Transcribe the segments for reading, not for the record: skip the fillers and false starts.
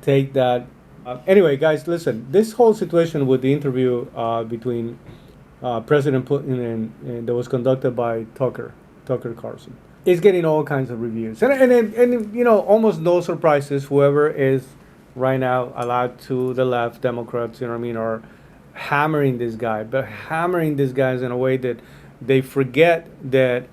take that. Anyway, guys, listen. This whole situation with the interview between President Putin and that was conducted by Tucker Carlson, is getting all kinds of reviews, and you know, almost no surprises. Whoever is right now allowed to the left, Democrats, you know what I mean, are hammering this guy, but hammering these guys in a way that they forget that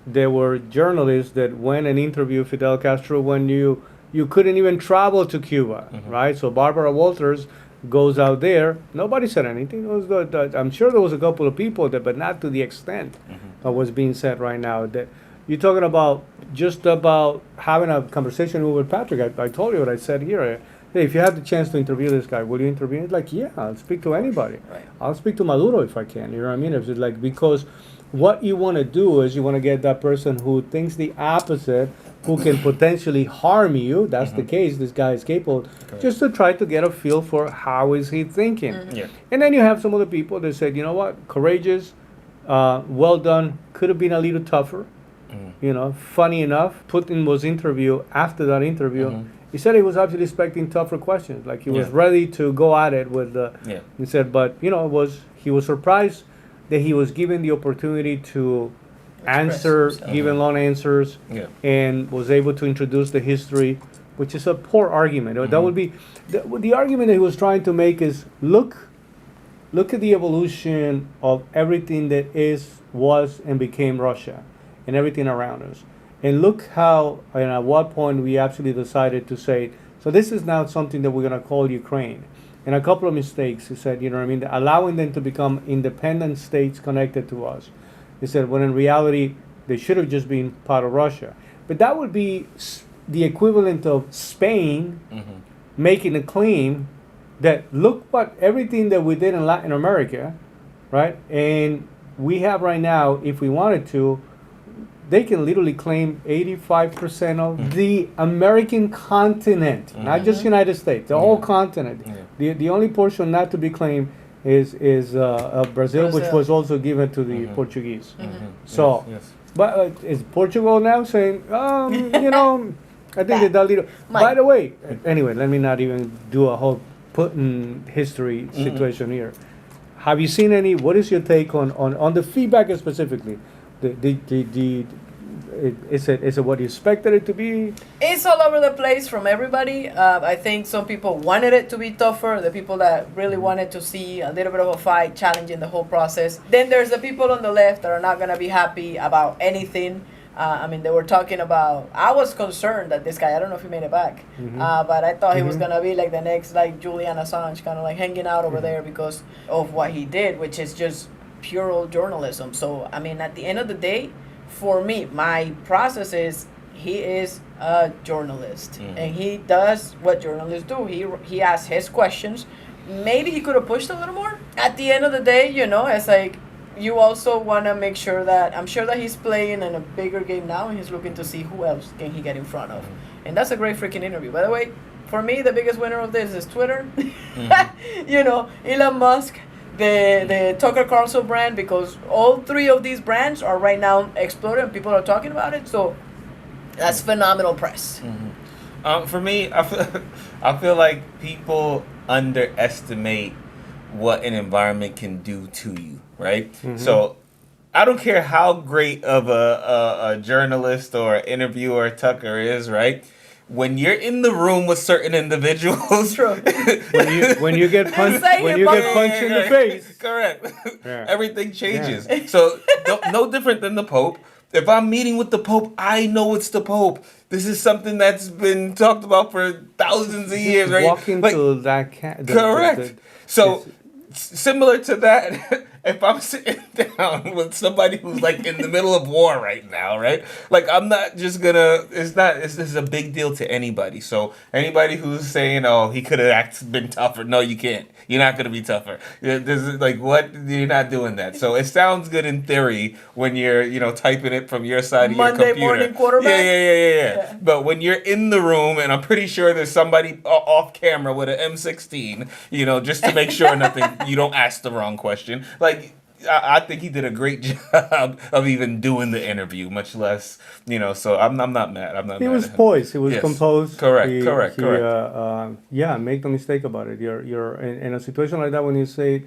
there were journalists that went and interviewed Fidel Castro when you couldn't even travel to Cuba, right? So Barbara Walters goes out there. Nobody said anything. It was I'm sure there was a couple of people there, but not to the extent of what's being said right now. That you're talking about just about having a conversation with Patrick. I told you what I said here. Hey, if you have the chance to interview this guy, will you interview? It's like, yeah, I'll speak to anybody. Right. I'll speak to Maduro if I can. You know what I mean? It's like, because what you want to do is you want to get that person who thinks the opposite, who can potentially harm you. That's the case. This guy is capable. Just to try to get a feel for how is he thinking. Yeah. And then you have some other people that said, you know what, courageous, well done, could have been a little tougher. You know, funny enough, Putin was interviewed. After that interview, he said he was actually expecting tougher questions. Like he was ready to go at it with the. Yeah. He said, but you know, he was surprised that he was given the opportunity to answer, given long answers, and was able to introduce the history, which is a poor argument. That would be the argument that he was trying to make is look at the evolution of everything that was and became Russia, and everything around us. And look how and at what point we actually decided to say, so this is now something that we're going to call Ukraine. And a couple of mistakes. He said, you know what I mean, allowing them to become independent states connected to us. He said, when in reality, they should have just been part of Russia. But that would be the equivalent of Spain making a claim that look what everything that we did in Latin America, right? And we have right now, if we wanted to, they can literally claim 85% of the American continent, not just United States, the whole continent. The only portion not to be claimed is Brazil, which was also given to the Portuguese. So, but is Portugal now saying, you know, I think that little. By the way, anyway, let me not even do a whole Putin history situation here. Have you seen any? What is your take on the feedback specifically? Is it what you expected it to be? It's all over the place from everybody. I think some people wanted it to be tougher. The people that really wanted to see a little bit of a fight, challenging the whole process. Then there's the people on the left that are not going to be happy about anything. I mean, they were talking about. I was concerned that this guy. I don't know if he made it back, but I thought he was gonna be like the next, like Julian Assange, kind of like hanging out over there because of what he did, which is just pure old journalism. So I mean, at the end of the day, for me, my process is he is a journalist and he does what journalists do. He asks his questions. Maybe he could have pushed a little more. At the end of the day, you know, it's like you also want to make sure that I'm sure that he's playing in a bigger game now and he's looking to see who else can he get in front of. And that's a great freaking interview. By the way, for me, the biggest winner of this is Twitter. You know, Elon Musk, the Tucker Carlson brand, because all three of these brands are right now exploding and people are talking about it. So that's phenomenal press. For me, I feel like people underestimate what an environment can do to you, right? So I don't care how great of a journalist or interviewer Tucker is, right? When you're in the room with certain individuals, when you get punched in the face, correct, everything changes. So no different than the Pope. If I'm meeting with the Pope, I know it's the Pope. This is something that's been talked about for thousands of years, right? Walking like, to that correct. So similar to that, if I'm sitting down with somebody who's like in the middle of war right now, right? Like I'm not just gonna. This is a big deal to anybody. So anybody who's saying, "Oh, he could have been tougher," no, you can't. You're not gonna be tougher. This is like what you're not doing that. So it sounds good in theory when you're typing it from your side of your computer. Monday morning quarterback. Yeah. But when you're in the room, and I'm pretty sure there's somebody off camera with an M16, just to make sure you don't ask the wrong question. Like, I think he did a great job of even doing the interview, much less, so I'm not mad. I'm not He mad was at him. poised. He was Yes. composed. Correct. Yeah, make no mistake about it. You're in a situation like that when you say,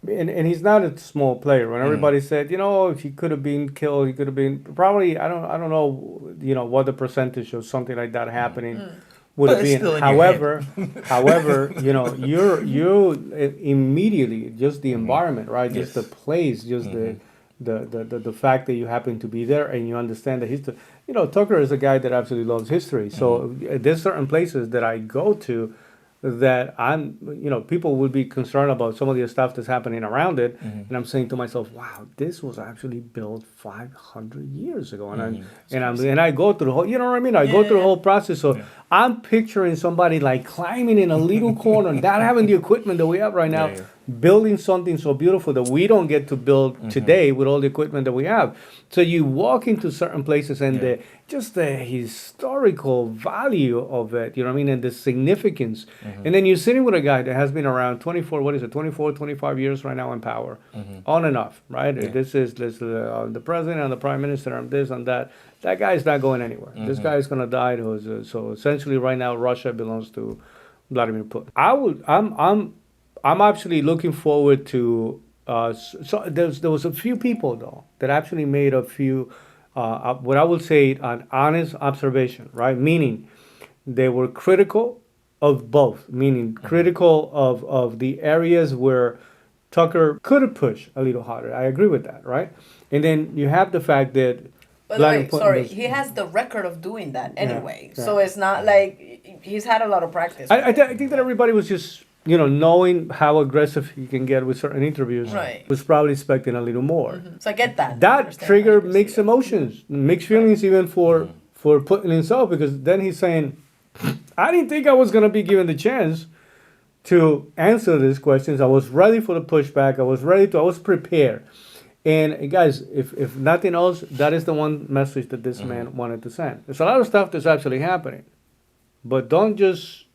and he's not a small player. When everybody said, if he could have been killed, he could have been probably. I don't know, what the percentage of something like that happening would But have it's been. still in your head. However, you immediately just the environment, right? Just the Yes. place, just the fact that you happen to be there and you understand the history. Tucker is a guy that absolutely loves history. So there's certain places that I go to that people would be concerned about some of the stuff that's happening around it, and I'm saying to myself, wow, this was actually built 500 years ago, and I go through the whole, you know what I mean? I go through the whole process, so I'm picturing somebody like climbing in a little corner, not having the equipment that we have right now, building something so beautiful that we don't get to build today with all the equipment that we have. So you walk into certain places and just the historical value of it, you know what I mean, and the significance. And then you're sitting with a guy that has been around 25 years right now in power, on and off, right? This is the president and the prime minister and this and that. That guy's not going anywhere. This guy is going to die. So essentially right now Russia belongs to Vladimir Putin. I'm actually looking forward to. So there was a few people though that actually made a few, what I would say an honest observation, right? Meaning they were critical of both, meaning critical of the areas where Tucker could have pushed a little harder. I agree with that, right? And then you have the fact that. By the way, sorry, he has the record of doing that anyway, so it's not like he's had a lot of practice. I think that everybody was just. Knowing how aggressive he can get with certain interviews, was probably expecting a little more. So I get that. That triggered mixed emotions, mixed feelings, even for Putin himself, because then he's saying, "I didn't think I was going to be given the chance to answer these questions. I was ready for the pushback. I was prepared." And guys, if nothing else, that is the one message that this man wanted to send. There's a lot of stuff that's actually happening, but don't just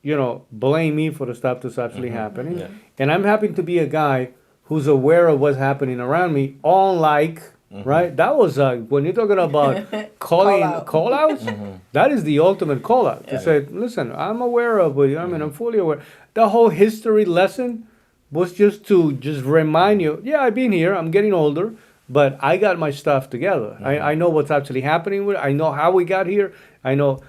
blame me for the stuff that's actually happening. Yeah. And I'm happy to be a guy who's aware of what's happening around me, unlike, right? That was, when you're talking about call outs, that is the ultimate call out. To say, listen, I'm aware of it, I'm fully aware. The whole history lesson was just to remind you, I've been here, I'm getting older, but I got my stuff together. I know what's actually happening with it. I know how we got here. I know.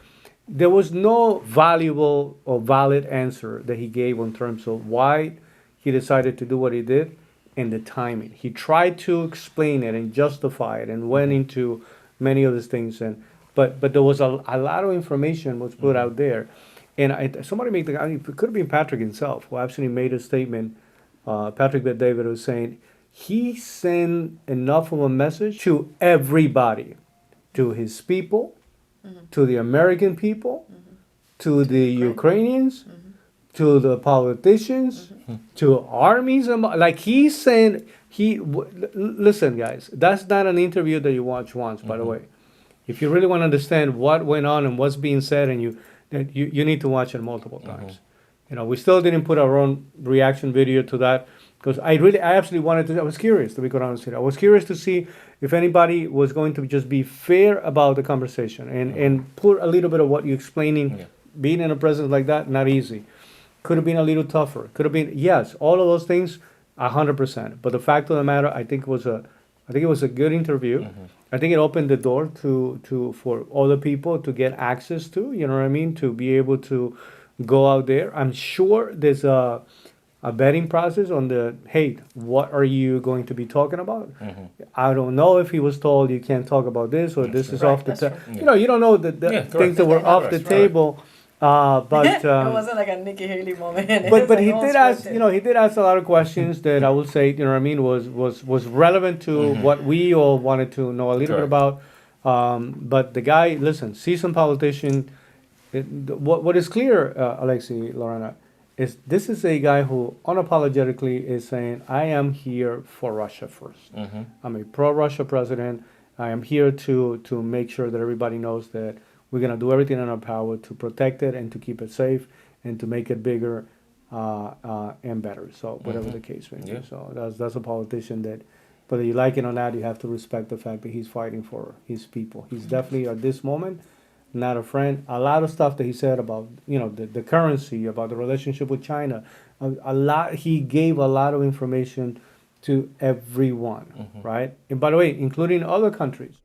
There was no valuable or valid answer that he gave in terms of why he decided to do what he did and the timing. He tried to explain it and justify it and went into many of these things. But there was a lot of information was put out there. And somebody made it could have been Patrick himself who actually made a statement. Patrick Bet-David was saying he sent enough of a message to everybody, to his people, to the American people, to the Ukrainians, to the politicians, to armies. Like he's saying, listen, guys, that's not an interview that you watch once, by the way. If you really want to understand what went on and what's being said, and you need to watch it multiple times. We still didn't put our own reaction video to that because I absolutely wanted to. I was curious, to be quite honest with you. I was curious to see if anybody was going to just be fair about the conversation and put a little bit of what you're explaining. Being in a presence like that, not easy. Could have been a little tougher. Could have been, yes, all of those things, 100%. But the fact of the matter, I think it was a good interview. I think it opened the door for other people to get access to. You know what I mean? To be able to go out there. I'm sure there's a vetting process on what are you going to be talking about? I don't know if he was told you can't talk about this or this is off the table. You don't know the things that were off the table. But it wasn't like a Nikki Haley moment. But he did ask, he did ask a lot of questions that I would say, was relevant to what we all wanted to know a little bit about. But the guy, listen, seasoned politician. What is clear, Alexi, Lorena, is this is a guy who unapologetically is saying, I am here for Russia first. I'm a pro-Russia president. I am here to make sure that everybody knows that we're going to do everything in our power to protect it and to keep it safe and to make it bigger and better. So whatever the case may be. So that's a politician that whether you like it or not, you have to respect the fact that he's fighting for his people. He's definitely at this moment not a friend. A lot of stuff that he said about the currency, about the relationship with China, a lot. He gave a lot of information to everyone, right? And by the way, including other countries.